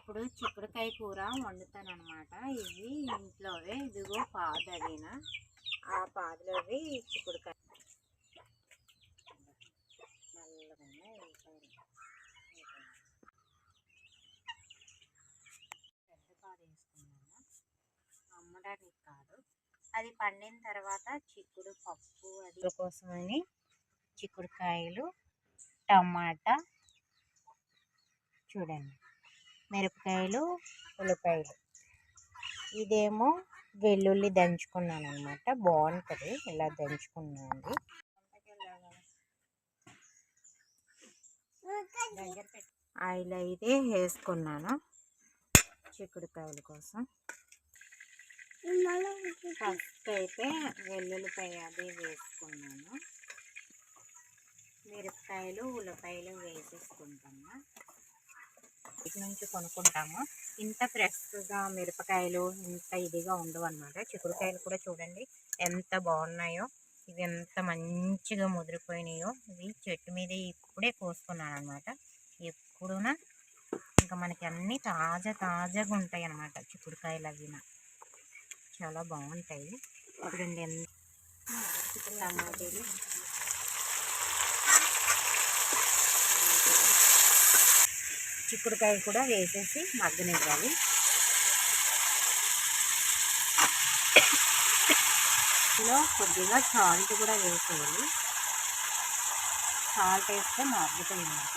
ఇప్పుడు చిక్కుడుకాయ కూర వండుతాను అనమాట. ఇవి ఇంట్లోవే, ఇదిగో పాదవిన ఆ పాదులోవి చిక్కుడుకాయ నల్లగానే పెద్ద పాదు వేసుకున్నాను, అమ్మడానికి కాదు. అది పండిన తర్వాత చిక్కుడు పప్పు అది కోసమని చిక్కుడుకాయలు, టమాటా, చూడండి మిరపకాయలు, ఉల్లిపాయలు, ఇదేమో వెల్లుల్లి దంచుకున్నాను అనమాట. బాగుంటుంది ఇలా దంచుకున్నాను. ఆయిల్ అయితే వేసుకున్నాను చిక్కుడుకాయల కోసం. ఫస్ట్ అయితే వెల్లుల్లిపాయ అది వేసుకున్నాను, మిరపకాయలు, ఉల్లిపాయలు వేసేసుకుంటాము. ఇటు నుంచి కొనుక్కుంటాము. ఇంత ఫ్రెష్గా మిరపకాయలు ఇంత ఇదిగా ఉండవు అన్నమాట. చిక్కుడుకాయలు కూడా చూడండి ఎంత బాగున్నాయో, ఇవి ఎంత మంచిగా ముదిరిపోయినాయో. ఇవి చెట్టు మీద ఇప్పుడే కోసుకున్నాను అనమాట. ఎప్పుడునా ఇంకా మనకి అన్నీ తాజాగా ఉంటాయి అన్నమాట. చిక్కుడుకాయలు అవి చాలా బాగుంటాయి. చూడండి టమాటీలు, చిక్కుడుకాయ కూడా వేసేసి మగ్గనివ్వాలి. ఇందులో కొద్దిగా సాల్ట్ కూడా వేసేయాలి. సాల్ట్ వేస్తే మగ్గుతాయి అన్నమాట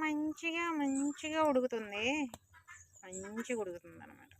మంచిగా. మంచిగా ఉడుకుతుంది, మంచిగా ఉడుకుతుంది అన్నమాట.